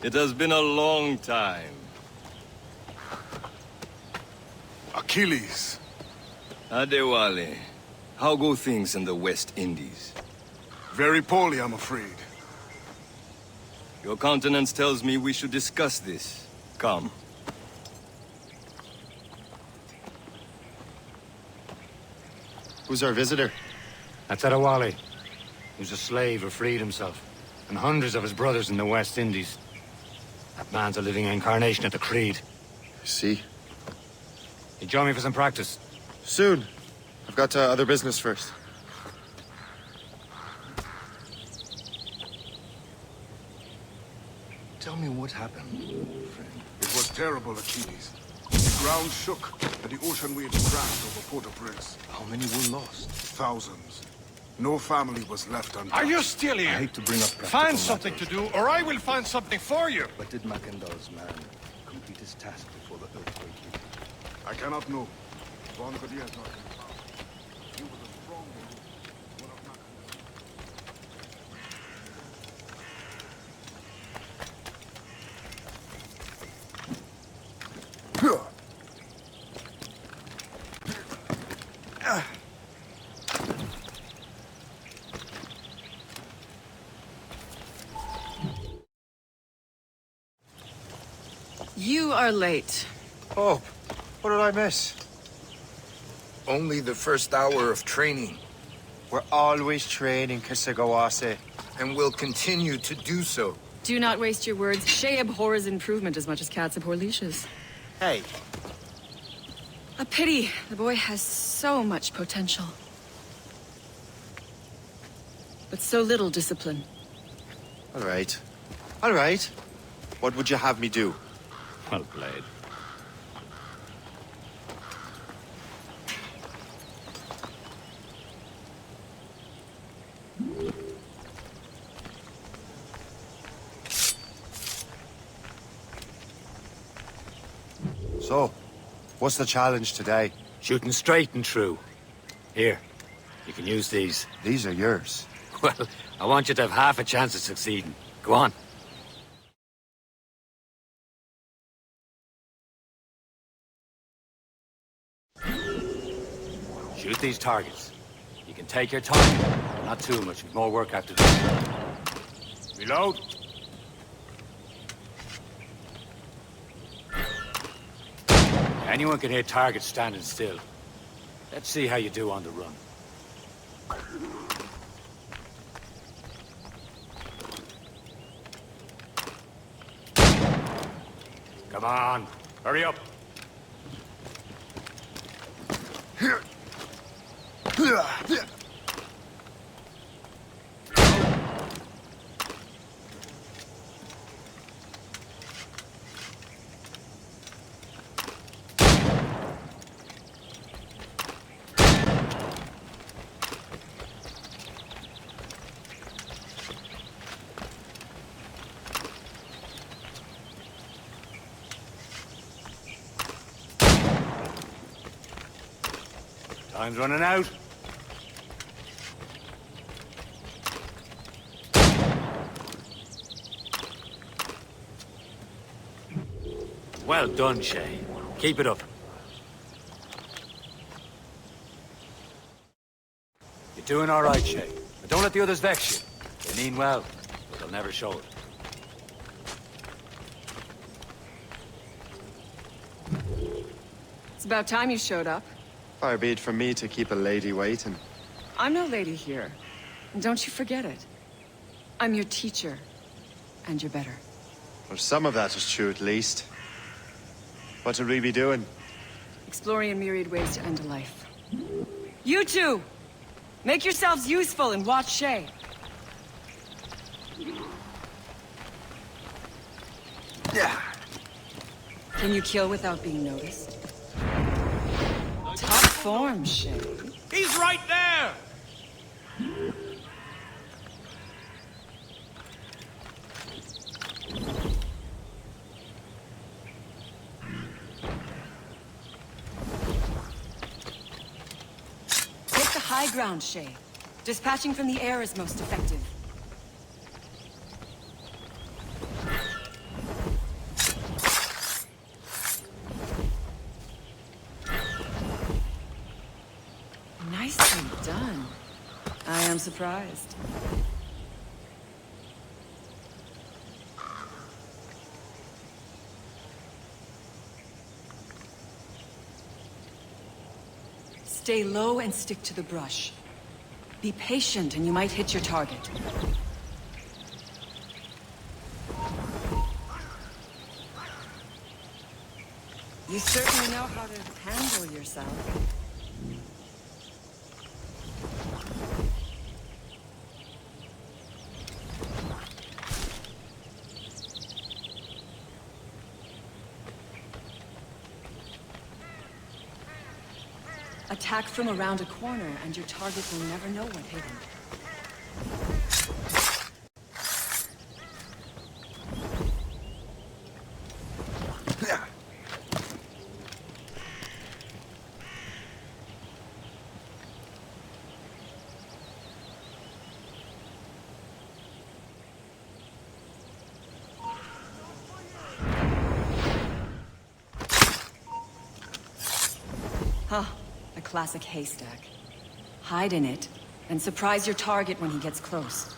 It has been a long time. Achilles. Adewale, how go things in the West Indies? Very poorly, I'm afraid. Your countenance tells me we should discuss this. Come. Who's our visitor? That's Adewale. Who's a slave who freed himself. And hundreds of his brothers in the West Indies. That man's a living incarnation of the Creed. I see. You join me for some practice? Soon. I've got other business first. Tell me what happened, friend. It was terrible, Achilles. The ground shook, and the ocean waves crashed over Port-au-Prince. How many were lost? Thousands. No family was left untouched. Are you still here? I hate to bring up practical Find something to matters, do, or I will find something for you. but did Mackendall's man complete his task before the earthquake hit? I cannot know. Von Godier has not been found. He was a strong man, one of Mackendall's. You are late. Oh, what did I miss? Only the first hour of training, We're always training, Kisagawase. and will continue to do so. Do not waste your words. Shay abhors improvement as much as cats abhor leashes. Hey, A pity. The boy has so much potential. But so little discipline. All right. All right. What would you have me do? Well played. So, what's the challenge today? Shooting straight and true. Here, you can use these. These are yours. Well, I want you to have half a chance of succeeding. Go on. Shoot these targets. You can take your time. Not too much. More work after this. Reload. Anyone can hit targets standing still. Let's see how you do on the run. Come on, hurry up. Time's running out. Well done, Shay. Keep it up. You're doing all right, Shay. But don't let the others vex you. They mean well, but they'll never show it. It's about time you showed up. Far be it from me to keep a lady waiting. I'm no lady here. And don't you forget it. I'm your teacher. And you're better. Well, some of that is true, at least. What will we be doing? Exploring a myriad ways to end a life. You two! Make yourselves useful and watch Shay. Yeah. Can you kill without being noticed? Top form, Shay. He's right there! Take the high ground, Shay. Dispatching from the air is most effective. surprised. Stay low and stick to the brush. Be patient and you might hit your target. You certainly know how to handle yourself. Attack from around a corner, and your target will never know what hit him. Huh. A classic haystack. Hide in it, and surprise your target when he gets close.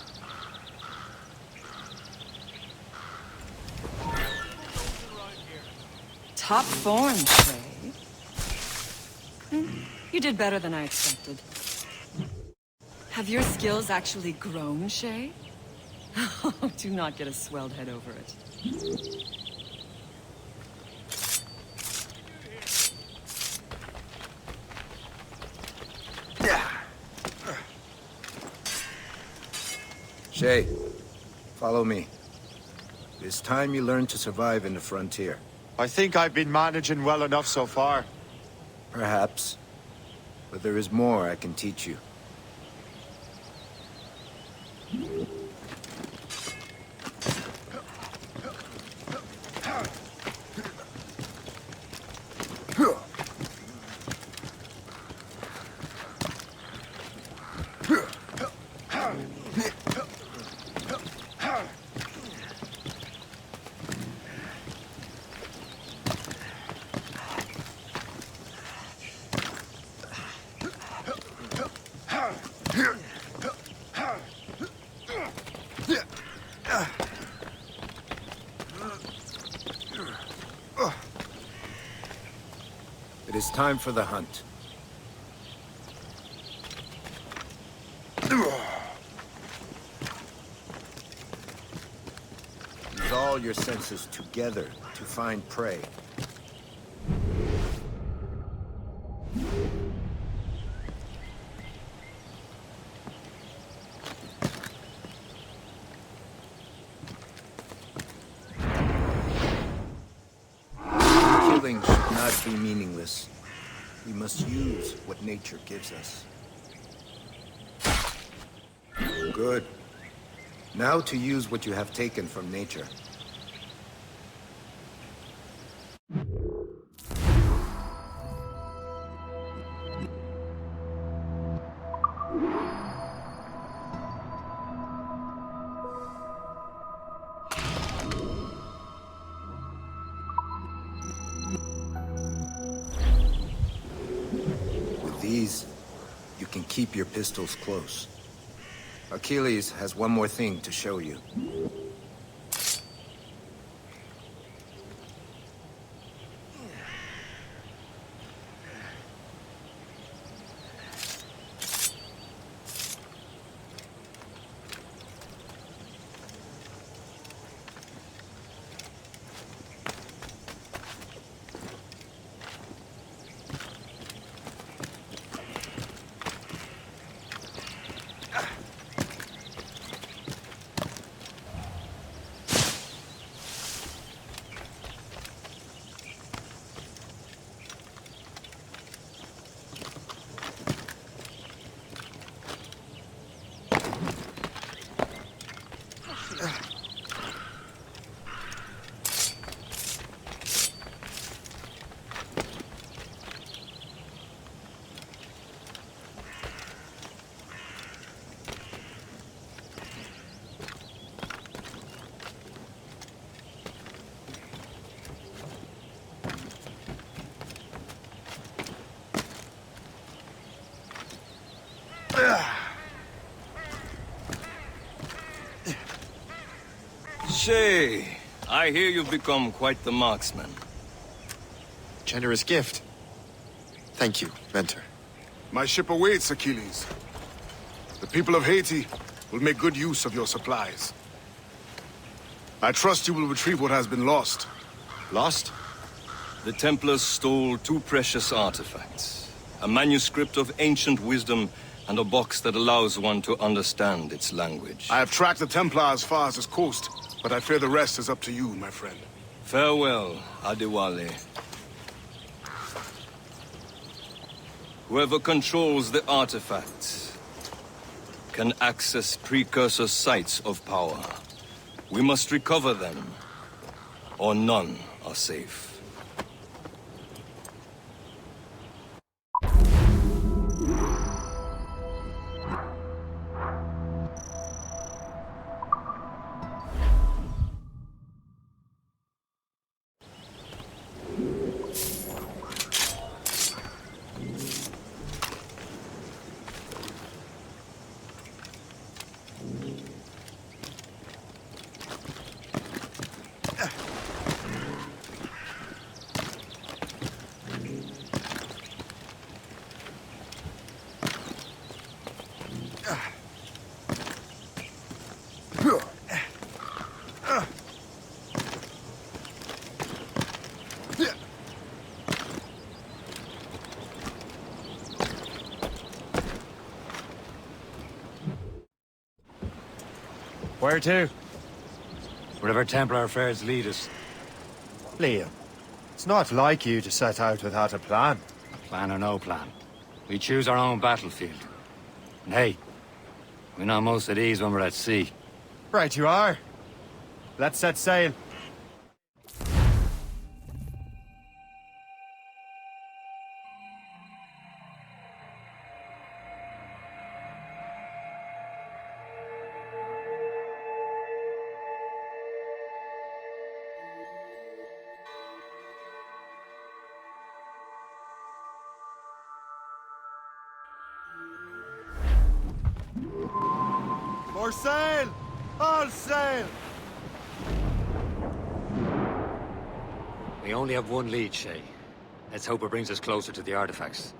Top form, Shay. You did better than I expected. Have your skills actually grown, Shay? Do not get a swelled head over it. Shay, follow me. It's time you learn to survive in the frontier. I think I've been managing well enough so far. Perhaps. But there is more I can teach you. It is time for the hunt. Use all your senses together to find prey. Killing should not be meaningless. We must use what nature gives us. Good. Now to use what you have taken from nature. These, you can keep your pistols close. Achilles has one more thing to show you. Shay, I hear you've become quite the marksman. Generous gift. Thank you, Mentor. My ship awaits, Achilles. The people of Haiti will make good use of your supplies. I trust you will retrieve what has been lost. Lost? The Templars stole 2 precious artifacts. A manuscript of ancient wisdom and a box that allows one to understand its language. I have tracked the Templar as far as this coast, but I fear the rest is up to you, my friend. Farewell, Adewale. Whoever controls the artifacts can access precursor sites of power. We must recover them, or none are safe. Where to? Wherever Templar affairs lead us. Liam, it's not like you to set out without a plan. Plan or no plan. We choose our own battlefield. And hey, we know most at ease when we're at sea. Right you are. Let's set sail. More sail! All sail! We only have one lead, Shay. Let's hope it brings us closer to the artifacts.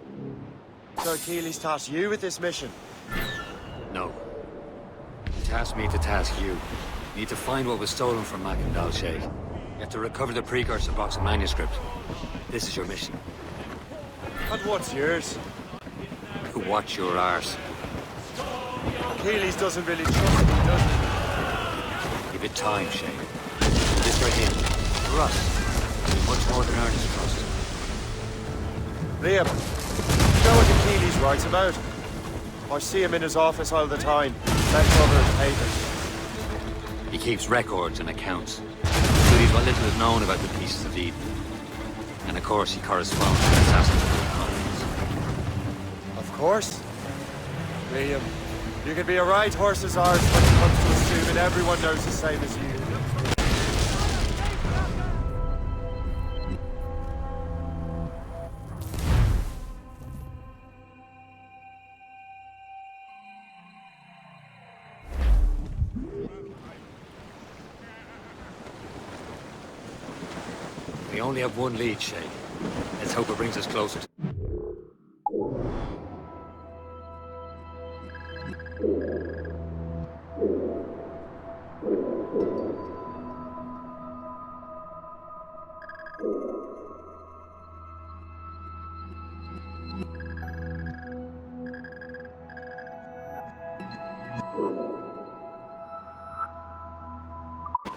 So Achilles tasked you with this mission? No. He tasked me to task you. You need to find what was stolen from Macandal, Shay. You have to recover the precursor box and manuscript. This is your mission. And what's yours? To watch your arse. Achilles doesn't really trust me, does he? Give it time, Shay. This for him. For us. He's much more than earned his trust. Liam, you know what Achilles writes about? I see him in his office all the time, bent over his papers. He keeps records and accounts. Studies what little is known about the pieces of Eden. And of course he corresponds with assassins of the continents. Of course. Liam, you can be a right horse's arse when it comes to assuming everyone knows the same as you. We only have one lead, Shay. Let's hope it brings us closer to...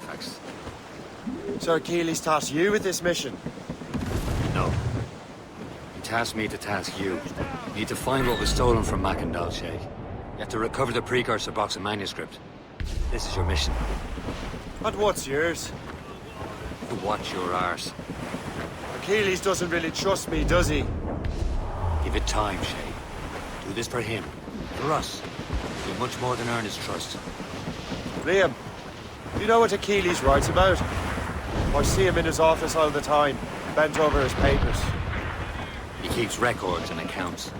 Facts. So Achilles tasked you with this mission? No. He tasked me to task you. You need to find what was stolen from Macandal, Shay. You have to recover the precursor box and manuscript. This is your mission. And what's yours? To watch your arse. Achilles doesn't really trust me, does he? Give it time, Shay. Do this for him. For us. He'll much more than earn his trust. Liam, you know what Achilles writes about? I see him in his office all the time, bent over his papers. He keeps records and accounts.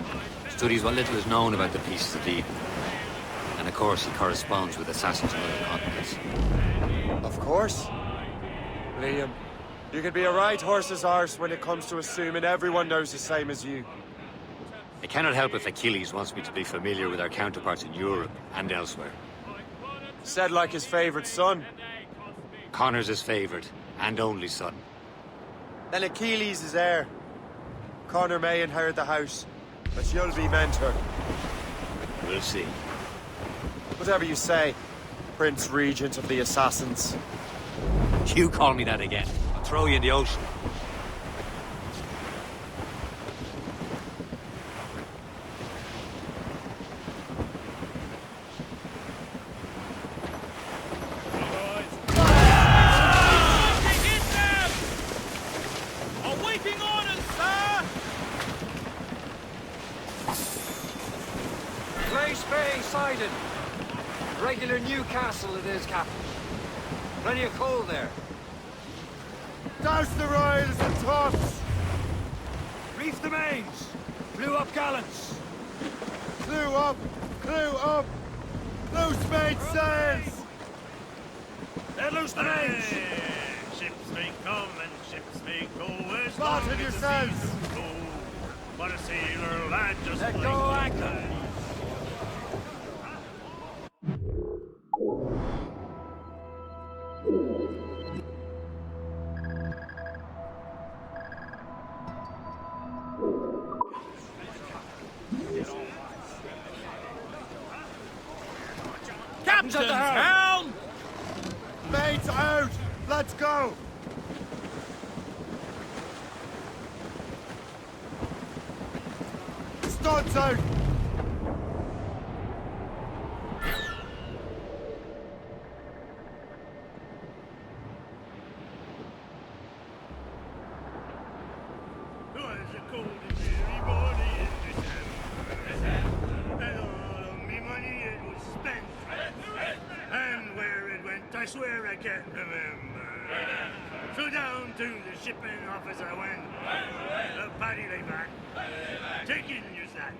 Studies what little is known about the pieces of Eden. And of course he corresponds with assassins on other continents. Of course. Liam, you can be a right horse's arse when it comes to assuming everyone knows the same as you. I cannot help if Achilles wants me to be familiar with our counterparts in Europe and elsewhere. Said like his favorite son. Connor's his favorite and only son. Then Achilles is heir. Connor may inherit the house, but you'll be mentor. We'll see. Whatever you say, Prince Regent of the Assassins. You call me that again, I'll throw you in the ocean. Awaiting orders, sir! Place Bay sighted. Regular Newcastle it is, Captain. Plenty of coal there. Douse the royals and tops! Reef the mains. Blew up gallants. Clew up! Clew up! Loose mainsails! Let loose the mains. Ships may come and ships may go as Spotted long as the yourselves. seasons go. But a sailor lad just Let like go you anchor. can. Captain's at the helm. Mates out! Let's go! Studs out! Twas a cold and dreary morning in December, and all of me money it was spent. And where it went, I swear I can't remember. So down to the shipping office I went. The paddy lay back, taking your sack.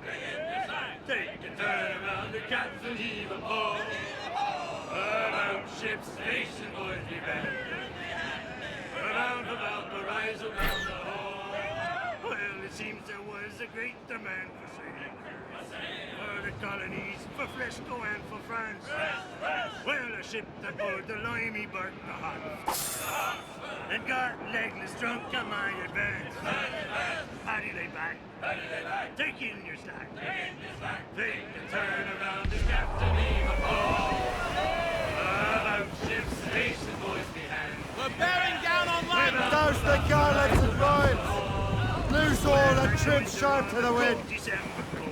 Take a turn around the captain, heave a pole. About ship's station, boys, be bent. Around about the rise, around the hole. Well, it seems there was a great demand for sailing. For the colonies, for Fresco and for France. Well, a ship that bore the limey burnt the hot. And got legless drunk on my advance. Paddy lay back, taking your stack. Take a turn around the captain, heave a pole. About ship's station, boys, behind. We're bearing down on land! Douse the gallants and royals! Loose all and trim sharp to the wind!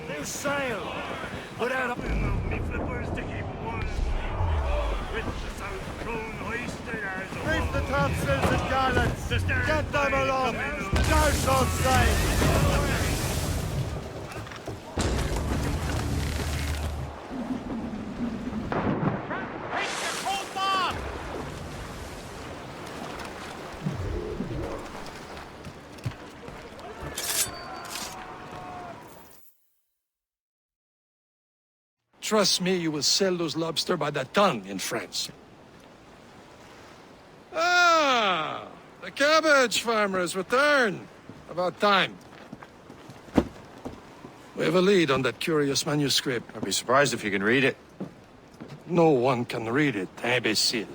Loose sail. Put out up. Me flippers to keep warm. With the south cone hoisted as a Reef the wall. topsails and gallants! The stern Get them by aloft! coming up. Douse on sail! Hold on! Trust me, you will sell those lobster by the ton in France. Ah, the cabbage farmers return. About time. We have a lead on that curious manuscript. I'd be surprised if you can read it. No one can read it, imbecile.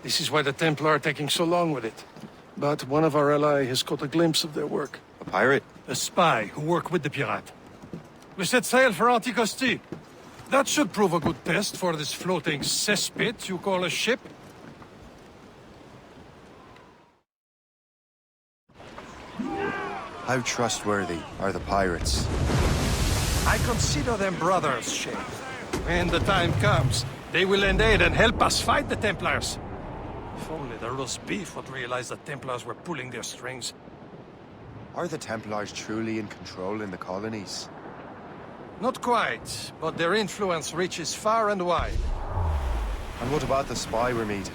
This is why the Templar are taking so long with it. But one of our allies has caught a glimpse of their work. A pirate? A spy who worked with the pirate. We set sail for Anticosti. That should prove a good test for this floating cesspit you call a ship. How trustworthy are the pirates? I consider them brothers, Shay. When the time comes, they will lend aid and help us fight the Templars. If only the roast beef would realize the Templars were pulling their strings. Are the Templars truly in control in the colonies? Not quite, but their influence reaches far and wide. And what about the spy we're meeting?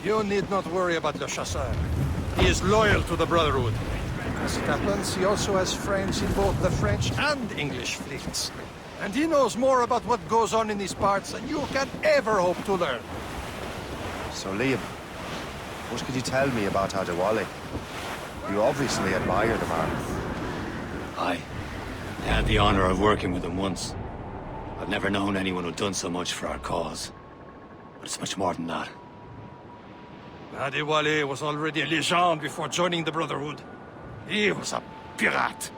You need not worry about Le Chasseur. He is loyal to the Brotherhood. As it happens, he also has friends in both the French and English fleets. And he knows more about what goes on in these parts than you can ever hope to learn. So, Liam, what could you tell me about Adewale? You obviously admire the man. I had the honor of working with him once. I've never known anyone who'd done so much for our cause. But it's much more than that. Adewale was already a legend before joining the Brotherhood. He was a pirate.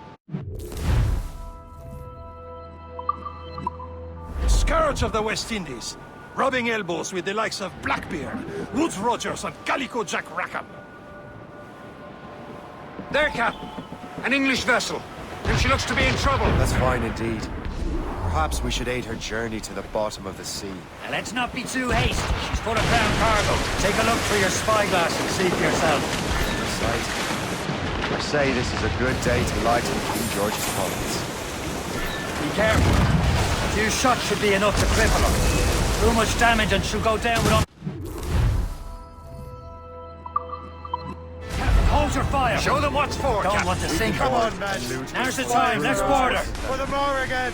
The scourge of the West Indies, rubbing elbows with the likes of Blackbeard, Woodes Rogers, and Calico Jack Rackham. There, Captain. An English vessel. And she looks to be in trouble. That's fine indeed. Perhaps we should aid her journey to the bottom of the sea. Now, let's not be too hasty. She's full of crown cargo. Take a look through your spyglass and see for yourself. I say this is a good day to lighten King George's province. Be careful. A few shots should be enough to cripple her. Too much damage and she'll go down with Hold your fire. Show them what's for, Don't Captain. want to sink Come her. on, man. Now's the time. Let's board her. For the more again.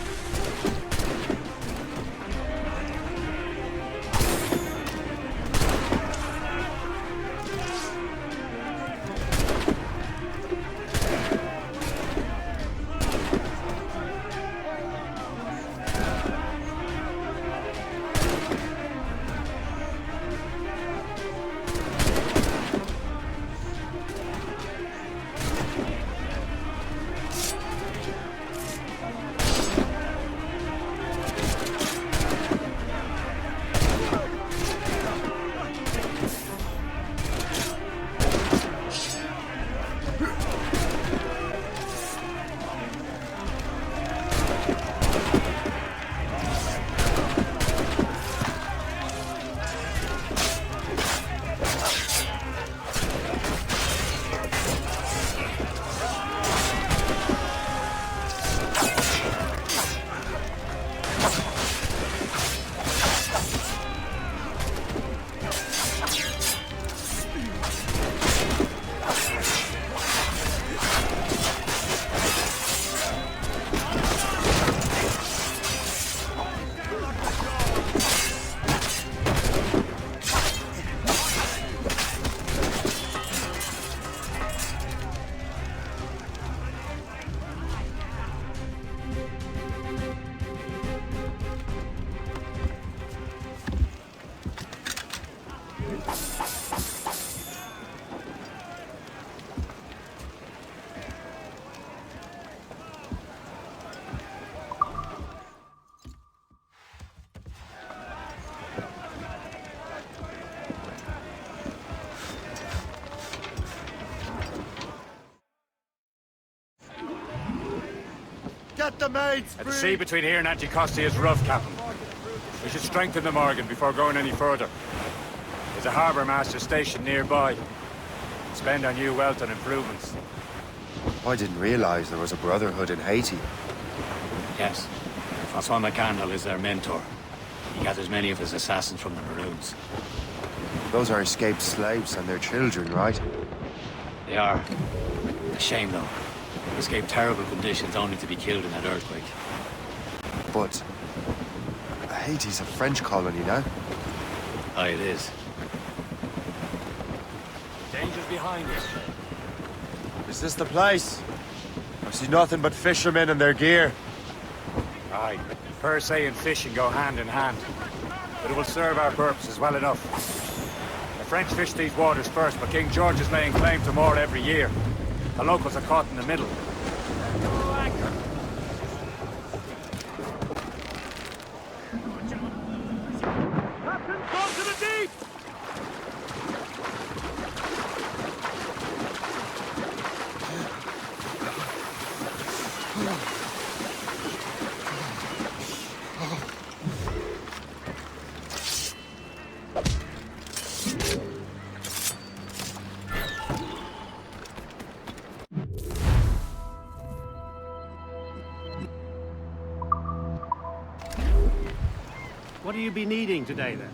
Get the mates, The sea between here and Anticosti is rough, Captain. We should strengthen the Morgan before going any further. There's a harbour master stationed nearby. Spend our new wealth on improvements. I didn't realize there was a brotherhood in Haiti. Yes. Francois McCandle is their mentor. He gathers many of his assassins from the Maroons. Those are escaped slaves and their children, right? They are. A shame, though. They escaped terrible conditions only to be killed in that earthquake. But Haiti's a French colony now. Aye, it is. Danger's behind us. Is this the place? I see nothing but fishermen and their gear. Aye. Per se and fishing go hand in hand. But it will serve our purposes well enough. The French fish these waters first, but King George is laying claim to more every year. The locals are caught in the middle. What will you be needing today, then?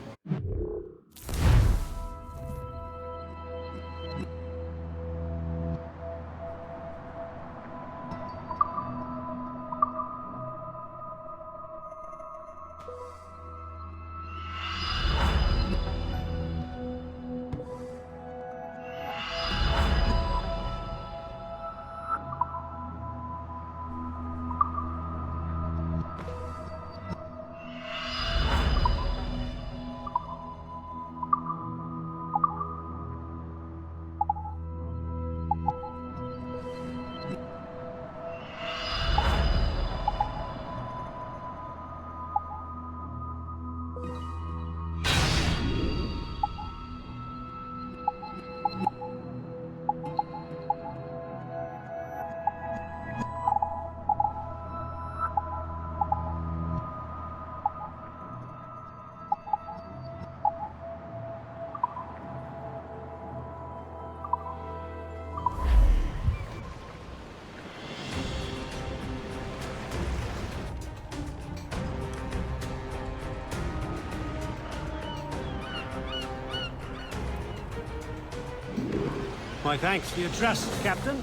My thanks for your trust, Captain.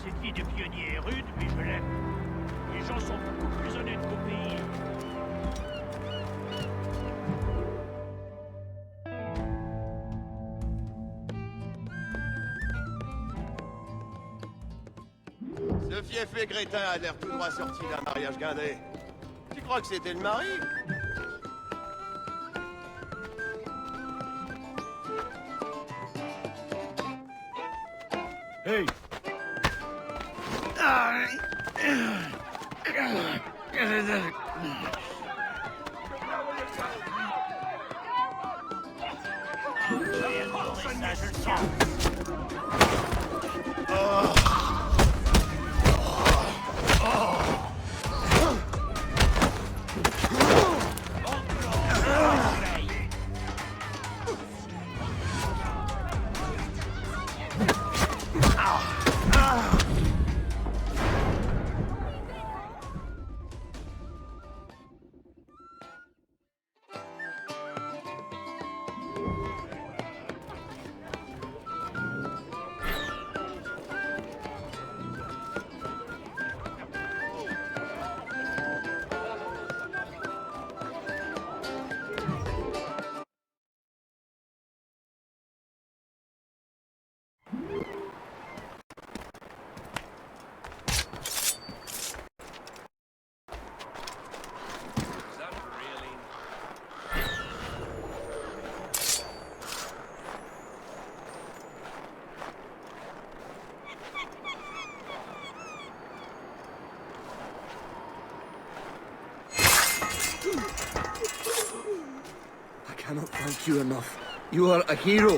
Cette vie de pionnier est rude, mais je l'aime. Les gens sont beaucoup plus honnêtes qu'au pays. Ce fief et Grétin a l'air tout droit sorti d'un mariage guindé. Tu crois que c'était le mari? Hey! I cannot thank you enough. You are a hero.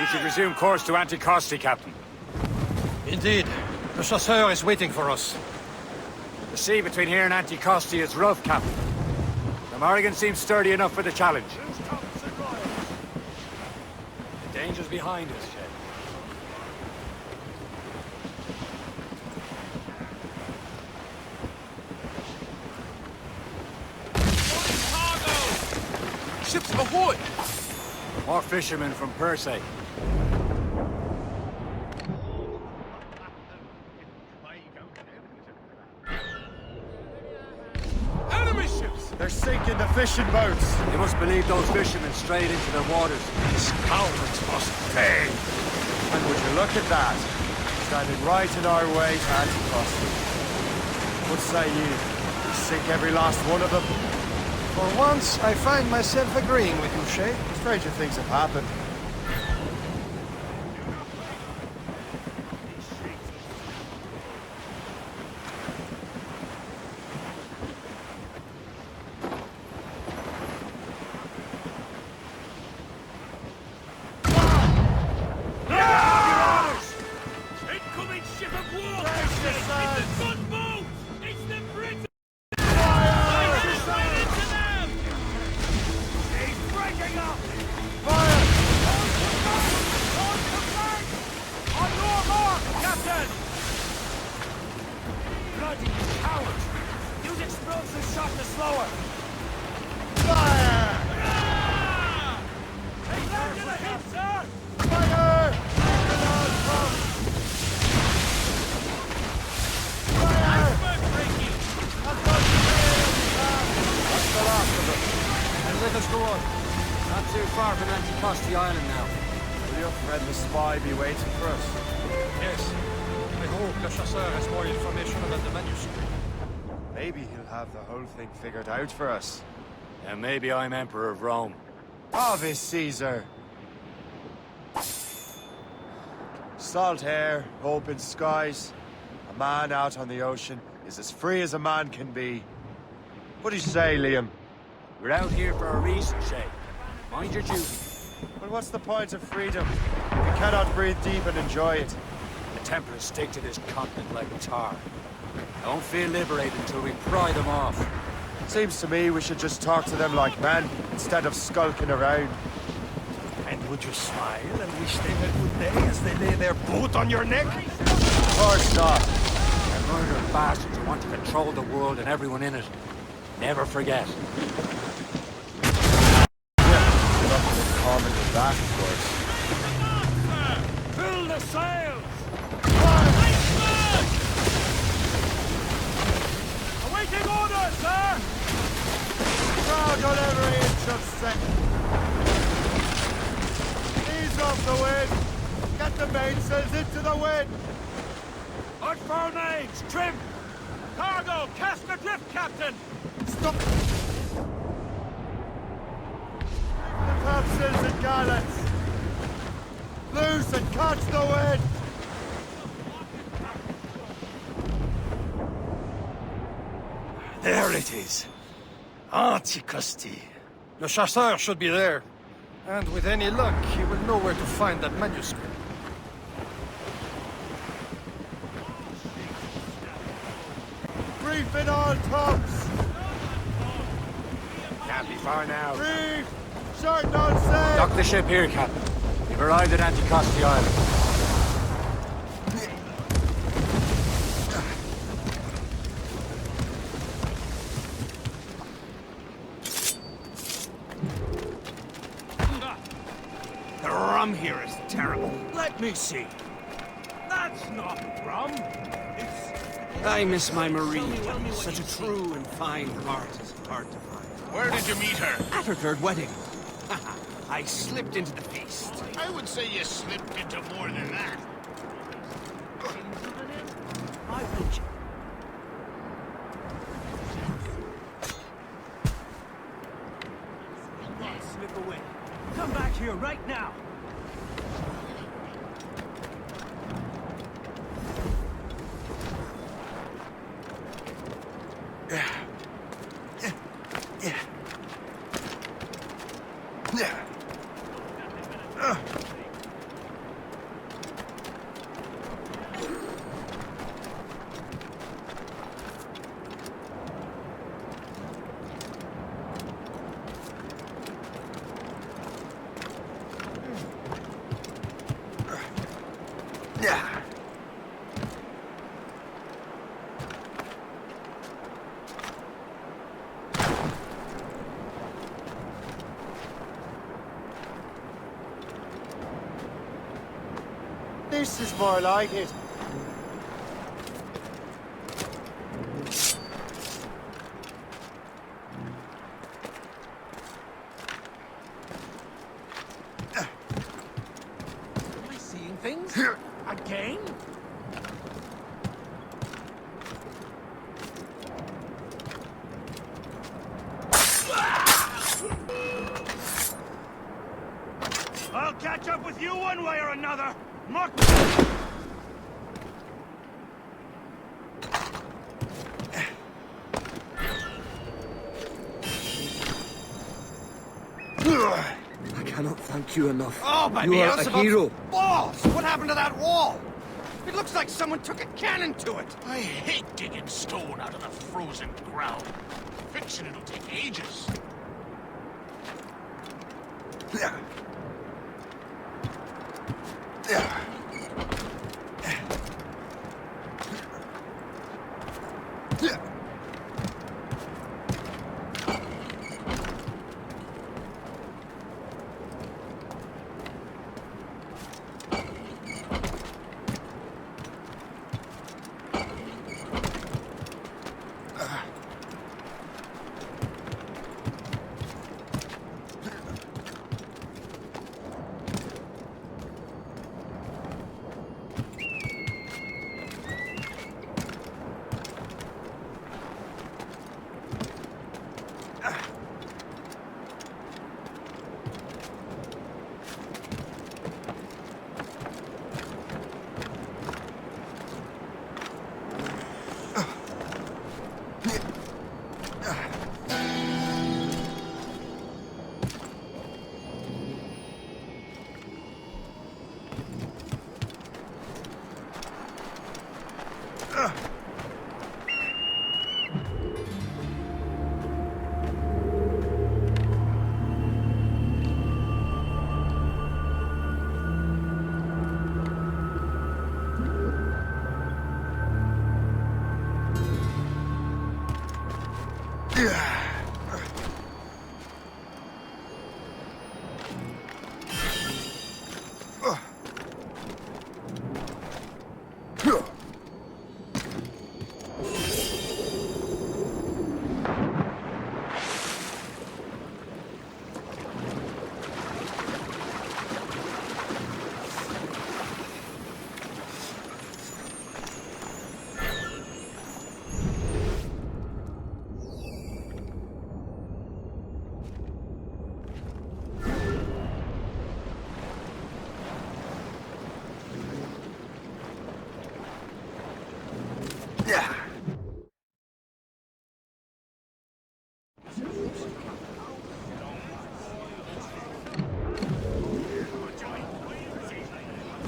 We should resume course to Anticosti, Captain. Indeed. The chasseur is waiting for us. The sea between here and Anticosti is rough, Captain. The Morrigan seems sturdy enough for the challenge. The danger's behind us, Shay. Ships ahoy! More fishermen from Persay. Enemy ships! They're sinking the fishing boats. They must believe those fishermen strayed into their waters. These cowards must pay. And would you look at that? Standing right in our way to Anticosti. What say you? We sink every last one of them? For once, I find myself agreeing with you, Shay. Stranger things have happened. Incoming ship of war! It's the gunboat! It's the British! Bloody cowards! Use explosive shot to slow her! Fire! Take that to the hip, sir! Fire! That's the last of them. And let us go on. Not too far from Anticosti Island now. Will your friend the spy be waiting for us? Yes. I hope the chasseur has more information about the manuscript. Maybe he'll have the whole thing figured out for us. And maybe I'm Emperor of Rome. Ave Caesar! Salt air, open skies. A man out on the ocean is as free as a man can be. What do you say, Liam? We're out here for a reason, Shay. Mind your duty. Well, what's the point of freedom if you cannot breathe deep and enjoy it? The Templars stick to this continent like tar. I won't feel liberated until we pry them off. Seems to me we should just talk to them like men, instead of skulking around. And would you smile and wish them a good day as they lay their boot on your neck? Of course not. They're murdering bastards who want to control the world and everyone in it. Never forget. Nothing in common with that, of course. Fill the sails! Awaiting orders, sir! Crowd on every inch of second. Ease off the wind. Get the mainsails into the wind. Hard foul mains, trim! Cargo, cast adrift, Captain! Stop! The topsails and gallants. Loose and catch the wind. There it is. Anticosti. The chasseur should be there. And with any luck, he will know where to find that manuscript. Reef in all tops. Can't be far now. Reef! Short on sail! Dock the ship here, Captain. We've arrived at Anticosti Island. The rum here is terrible. Let me see. That's not rum. It's... I miss my Marie. Such a true and fine heart is hard to find. Where did you meet her? At her third wedding. I slipped into the feast. I would say you slipped into more than that. I would you. Slip away. Come back here right now. This is more like it. Am I seeing things? Again? I'll catch up with you one way or another. Muck! I cannot thank you enough. Oh, my You are a hero. Balls! What happened to that wall? It looks like someone took a cannon to it. I hate digging stone out of the frozen ground. Fixing it'll take ages.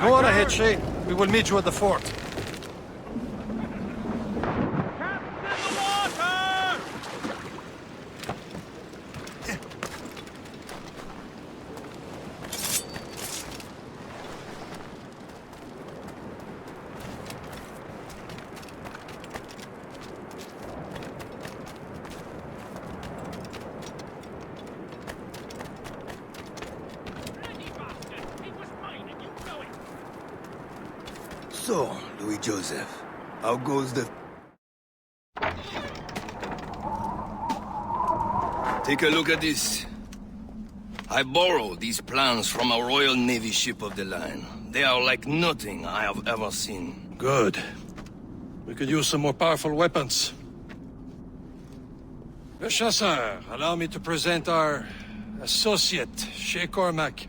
Go on ahead, Shay. We will meet you at the fort. So, Louis Joseph, how goes the... Take a look at this. I borrowed these plans from a Royal Navy ship of the line. They are like nothing I have ever seen. Good. We could use some more powerful weapons. Le Chasseur, allow me to present our associate, Shay Cormac.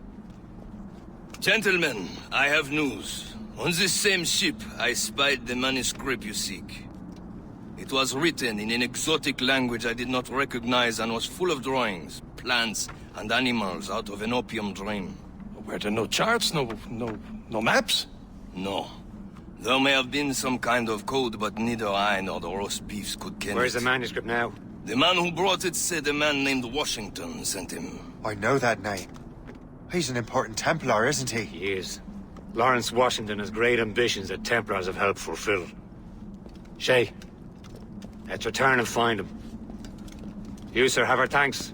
Gentlemen, I have news. On this same ship, I spied the manuscript you seek. It was written in an exotic language I did not recognize and was full of drawings, plants, and animals out of an opium dream. Were there no charts, no maps? No. There may have been some kind of code, but neither I nor the roast beefs could ken Where's it. the manuscript now? The man who brought it said a man named Washington sent him. I know that name. He's an important Templar, isn't he? He is. Lawrence Washington has great ambitions that Templars have helped fulfill. Shay, let's return and find him. You, sir, have our thanks.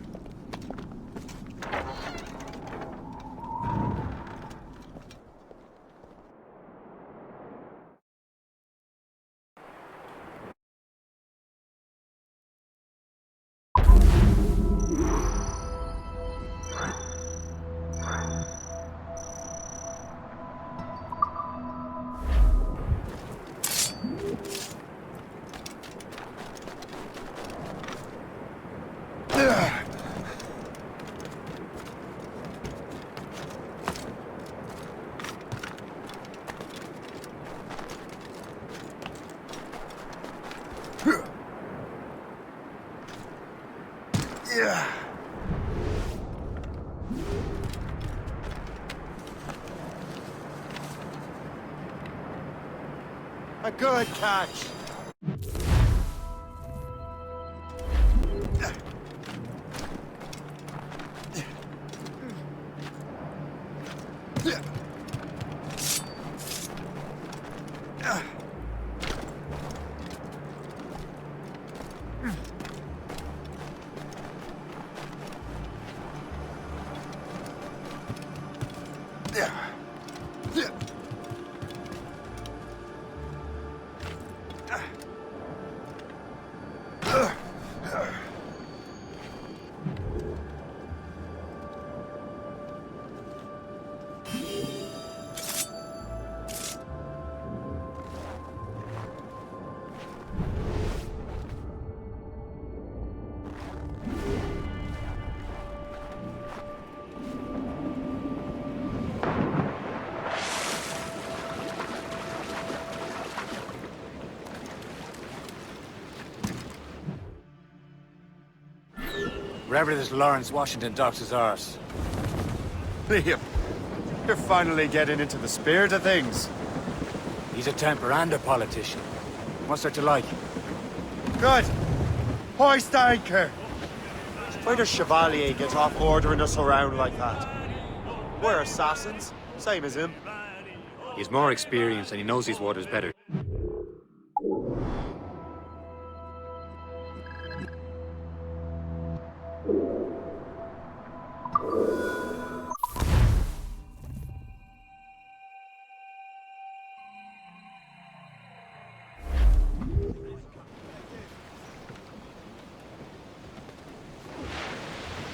A good catch. Wherever this Lawrence Washington docks is ours. Liam, you're finally getting into the spirit of things. He's a Templar and a politician. What's there to like? Good. Hoist anchor. Why does Chevalier get off ordering us around like that? We're assassins, same as him. He's more experienced and he knows these waters better.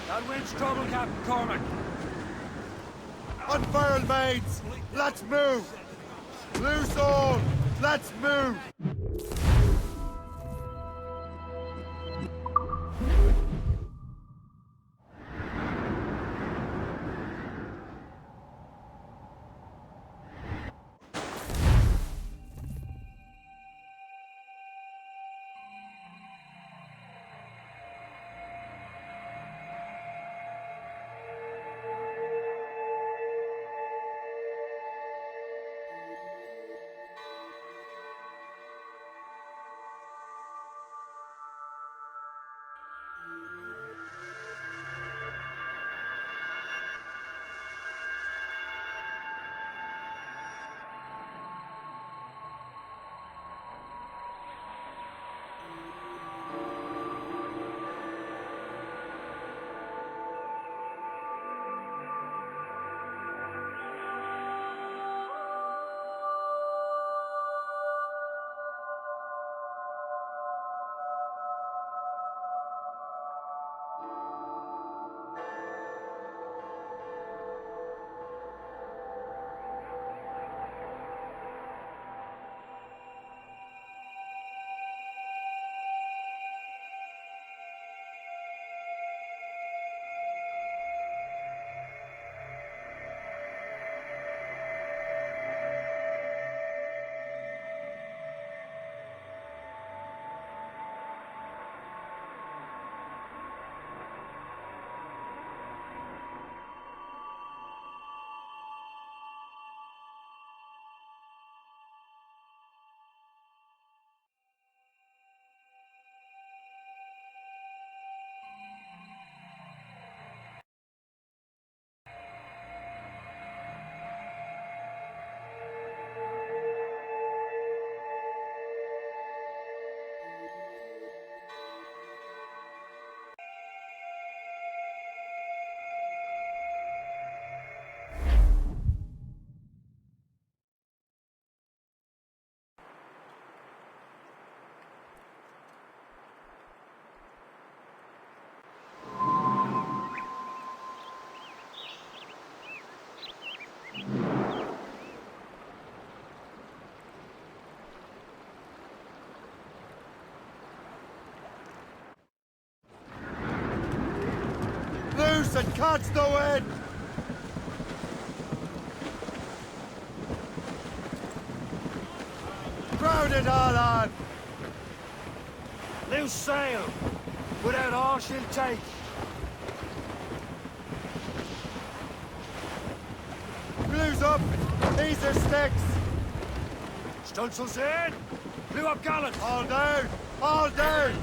That wind's trouble, Captain Cormac. Unfurl, mates! Let's move! Loose all! Let's move! horse and catch the wind! Crowd it all on! Loose sail! Without all she'll take! Blue's up! These are sticks! Stutzel's in! Blew up gallant! All down! All down!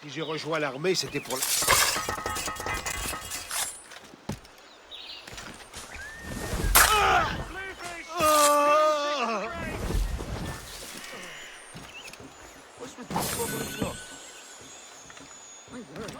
Si j'ai rejoint l'armée, c'était pour... What's with this trouble and club? My word.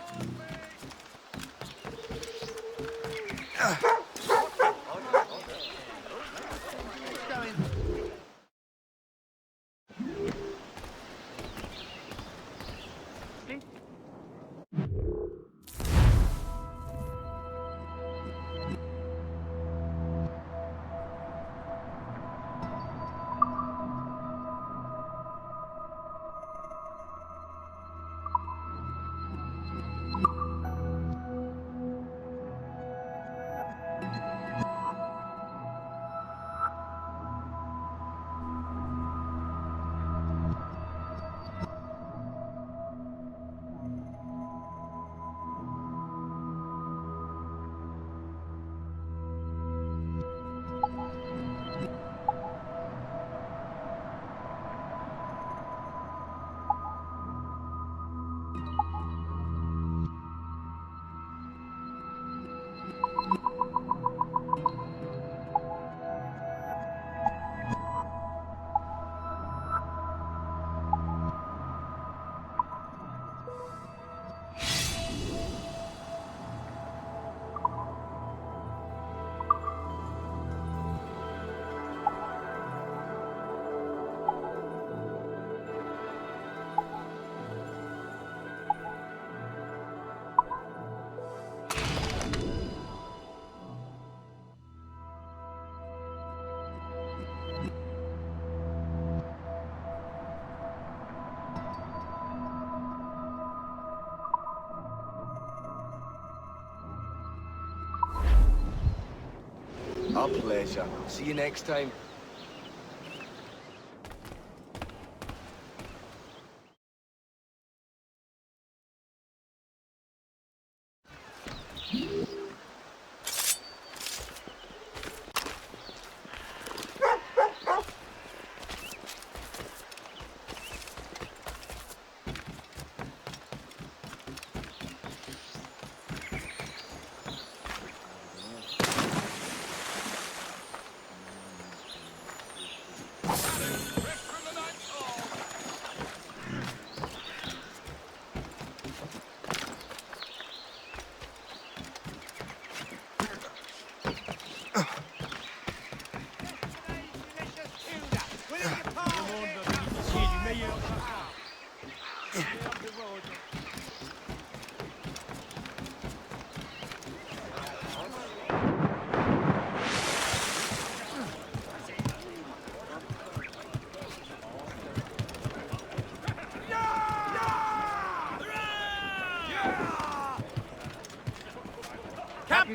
Our pleasure. See you next time.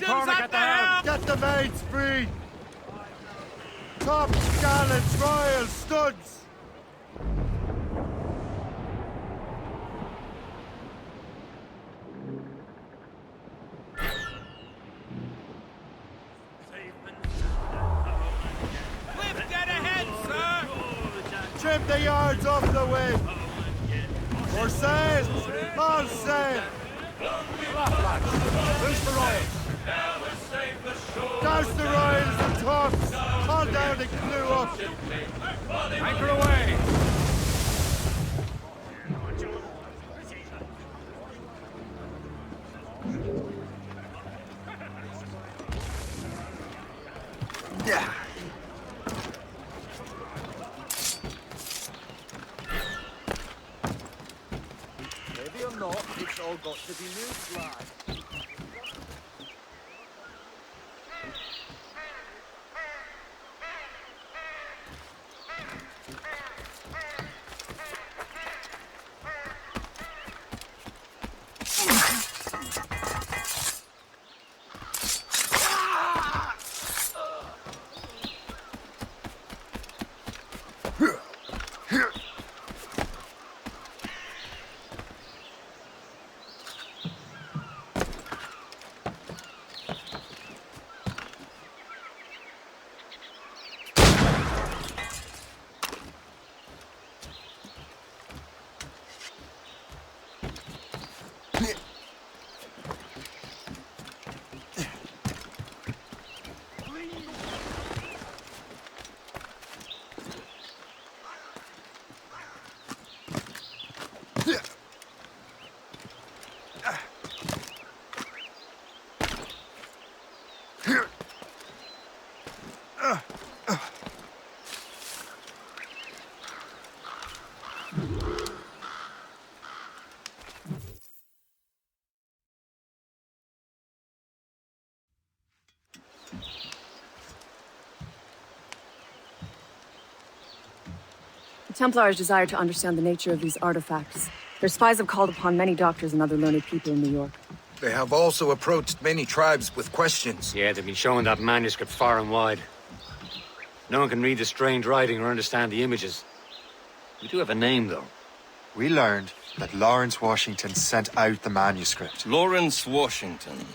Cormac at the helm! Get the mains free! Top gallants, royal studs! Whip, get ahead, sir! Trim the yards off the wind! For sail! All sail! Who's the royals? Douse the royals and tops! Haul down and clew up! Anchor away! Yeah. Maybe or not, it's all got to be moved, lad. The Templars desire to understand the nature of these artifacts. Their spies have called upon many doctors and other learned people in New York. They have also approached many tribes with questions. Yeah, they've been showing that manuscript far and wide. No one can read the strange writing or understand the images. We do have a name, though. We learned that Lawrence Washington sent out the manuscript. Lawrence Washington.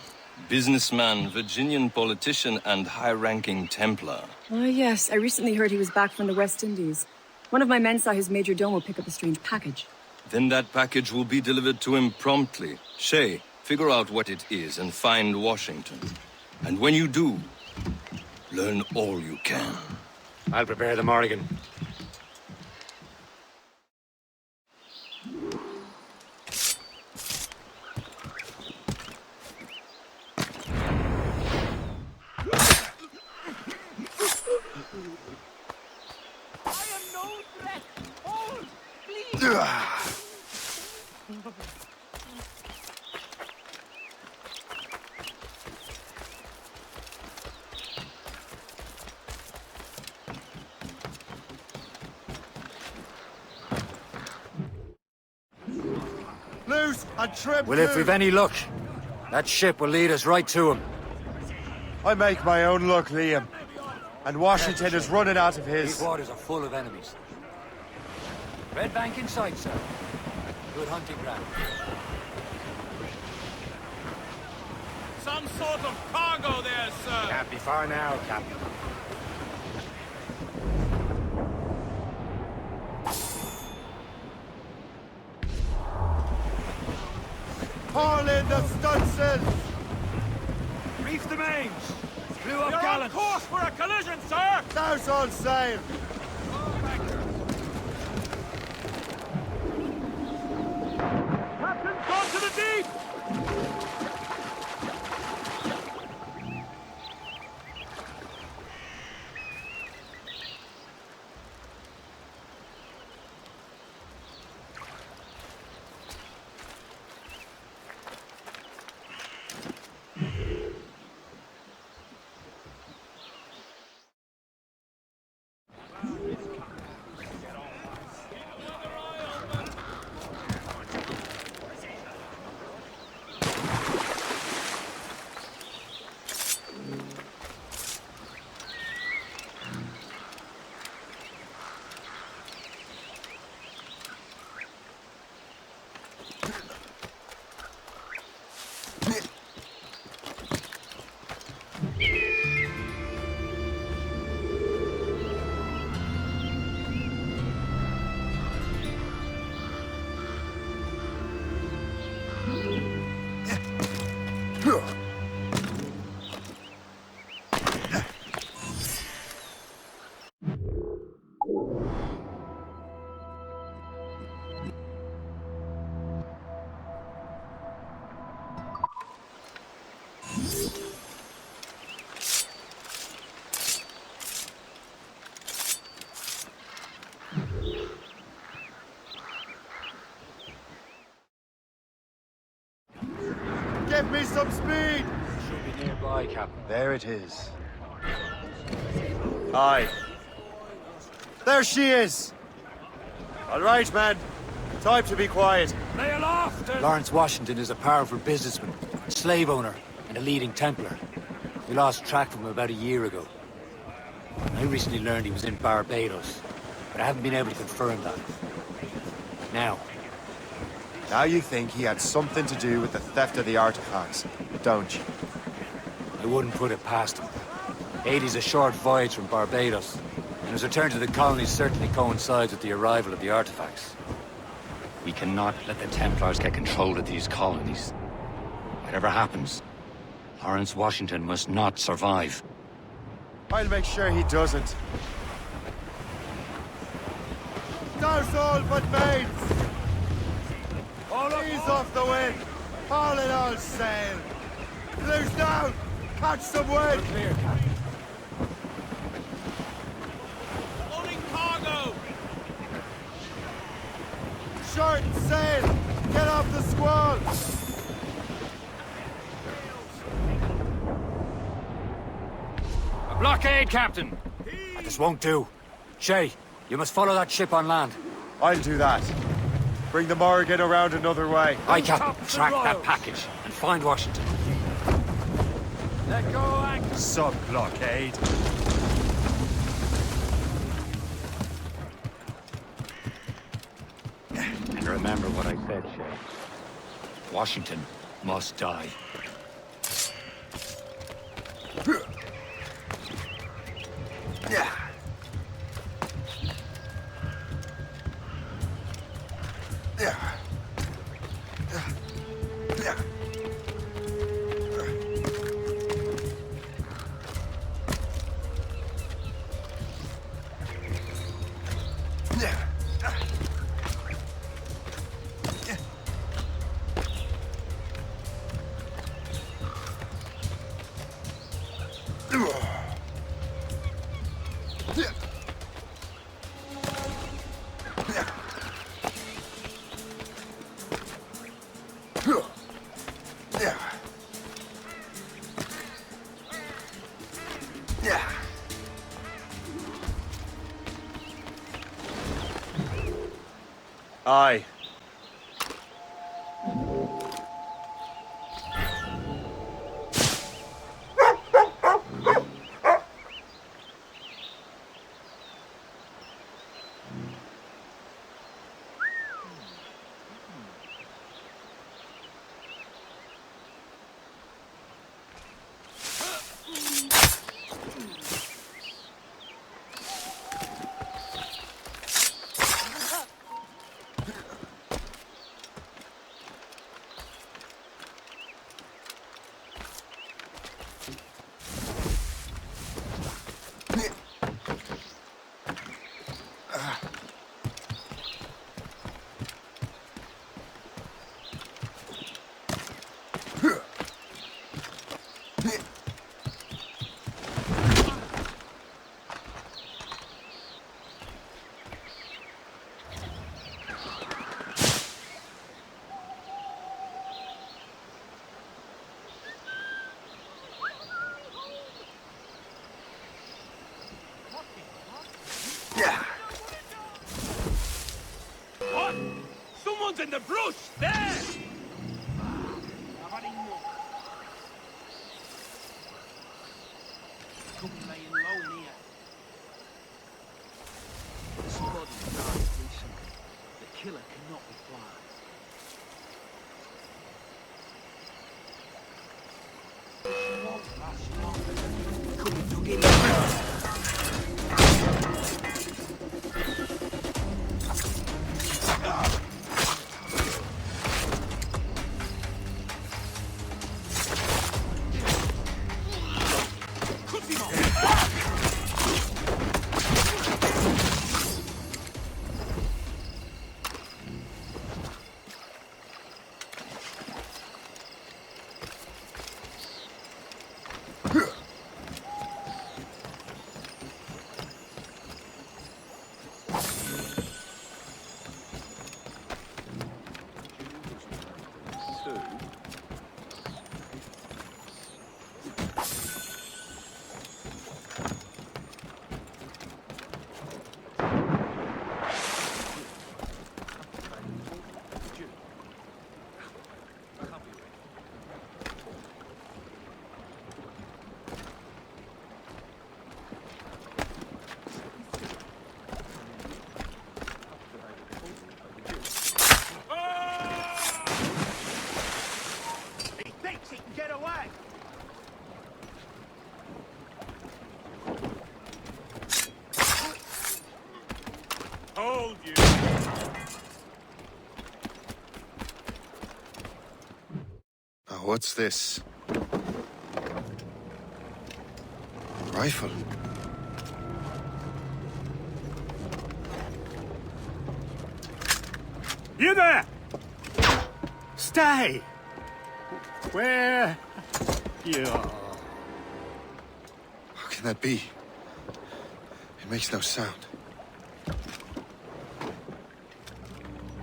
Businessman, Virginian politician, and high-ranking Templar. Oh, yes. I recently heard he was back from the West Indies. One of my men saw his major domo pick up a strange package. Then that package will be delivered to him promptly. Shay, figure out what it is and find Washington. And when you do, learn all you can. I'll prepare the Morrigan. Loose and trim. Well, if we've any luck, that ship will lead us right to him. I make my own luck, Liam. And Washington is running out of These his. waters are full of enemies. Red bank in sight, sir. Good hunting ground. Some sort of cargo there, sir. Can't be far now, Captain. Haul in the stunsails! Reef the mains! Blew up You're on gallants! course for a collision, sir! Now's all sail! Captain's gone to the deep! Give me some speed! Should be nearby, Captain. There it is. Aye. There she is! All right, man. Time to be quiet. Lay aloft! Lawrence Washington is a powerful businessman, slave owner, and a leading Templar. We lost track of him about a year ago. I recently learned he was in Barbados, but I haven't been able to confirm that. Now, Now you think he had something to do with the theft of the artifacts, don't you? I wouldn't put it past him. Haiti's a short voyage from Barbados, and his return to the colonies certainly coincides with the arrival of the artifacts. We cannot let the Templars get control of these colonies. Whatever happens, Lawrence Washington must not survive. I'll make sure he doesn't. Douse all but mains! Ease off the wind! Haul it all sail! Loose down! Catch some wind! Clear, Captain. Loading cargo! Short sail! Get off the squall! A blockade, Captain! This won't do. Shay, you must follow that ship on land. I'll do that. Bring the Morrigan around another way. Aye, Captain. Track that package and find Washington. Let go, anchor! Sub-blockade. And remember what I said, Shay. Washington must die. Yeah. Yeah. Yeah. Aye. Someone's in the brush! There! Couple laying low in here. Somebody died recently. The killer cannot be far. Could be dug in. Hold you! Oh, what's this? Rifle. You there! Stay! Where you are? How can that be? It makes no sound.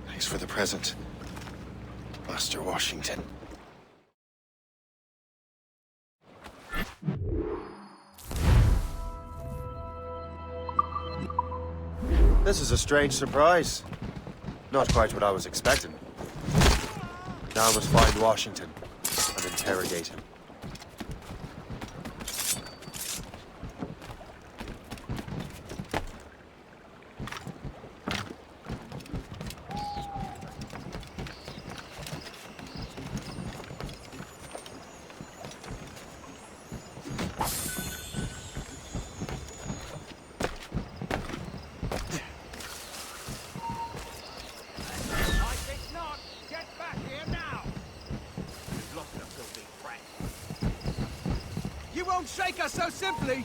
Thanks for the present, Master Washington. This is a strange surprise. Not quite what I was expecting. Now I must find Washington and interrogate him. Don't shake us so simply!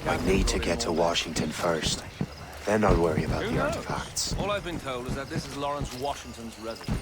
I need to get to Washington first. Then I'll worry about the artifacts. All I've been told is that this is Lawrence Washington's residence.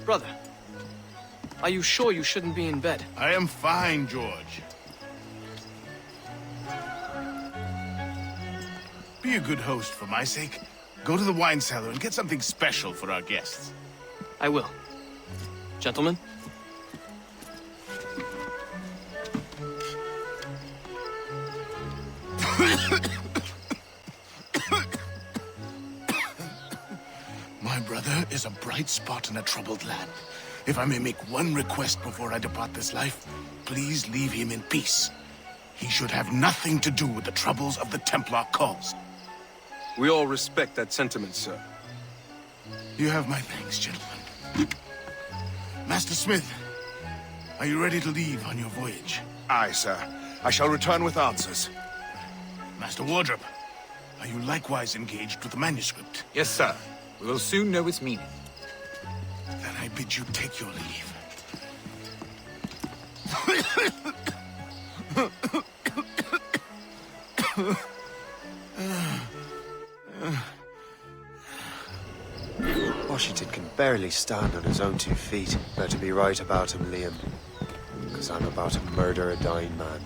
Brother, are you sure you shouldn't be in bed? I am fine, George. Be a good host for my sake. Go to the wine cellar and get something special for our guests. I will. Gentlemen? My brother is a bright spot in a troubled land. If I may make one request before I depart this life, please leave him in peace. He should have nothing to do with the troubles of the Templar cause. We all respect that sentiment, sir. You have my thanks, gentlemen. Master Smith, are you ready to leave on your voyage? Aye, sir. I shall return with answers. Master Wardrop, are you likewise engaged with the manuscript? Yes, sir. We will soon know its meaning. Then I bid you take your leave. Washington can barely stand on his own 2 feet. Better be right about him, Liam. Because I'm about to murder a dying man.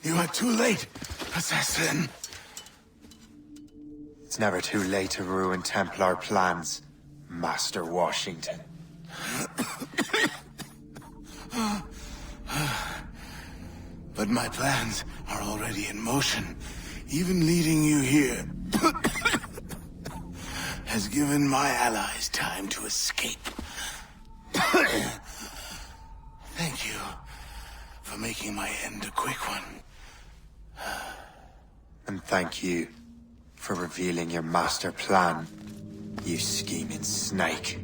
You are too late, assassin. It's never too late to ruin Templar plans, Master Washington. But my plans are already in motion. Even leading you here has given my allies time to escape. Thank you for making my end a quick one. And thank you for revealing your master plan, you scheming snake.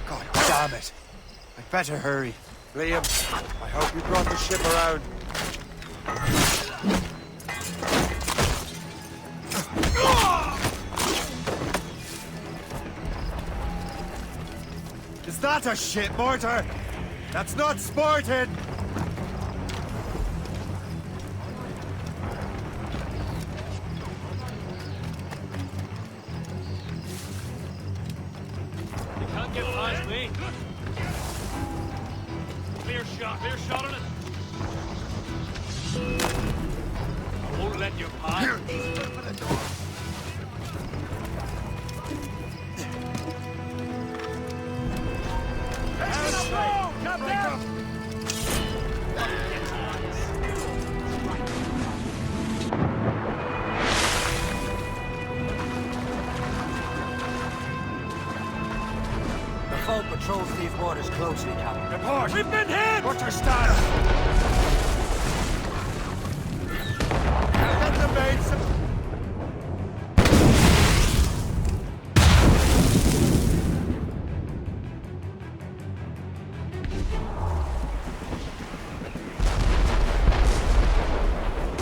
God damn it! I'd better hurry. Liam, I hope you brought the ship around. Is that a ship mortar? That's not sporting! You can't get past me. Clear shot on it. I won't let you pass. The foe patrols these waters closely, Captain. Report! We've been hit! What's your status? Get the mates!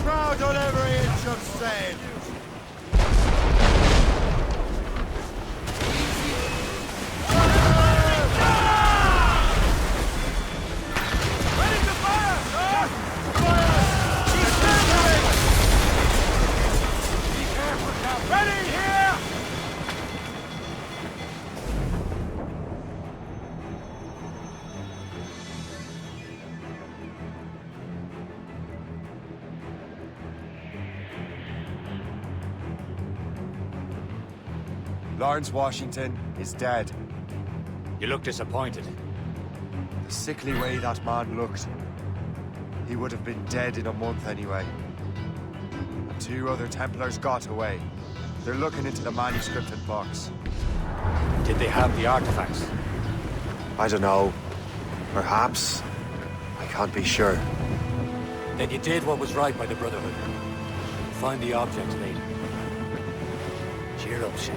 Proud on every inch of sail! Lawrence Washington is dead. You look disappointed. The sickly way that man looked, he would have been dead in a month anyway. And 2 other Templars got away. They're looking into the manuscripted box. Did they have the artifacts? I don't know. Perhaps. I can't be sure. Then you did what was right by the Brotherhood. Find the object later. Cheer up, Shay.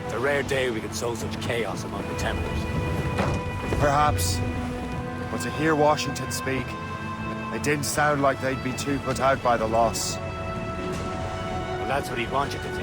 It's a rare day we could sow such chaos among the Templars. Perhaps. But to hear Washington speak, it didn't sound like they'd be too put out by the loss. Well, that's what he'd want you to think.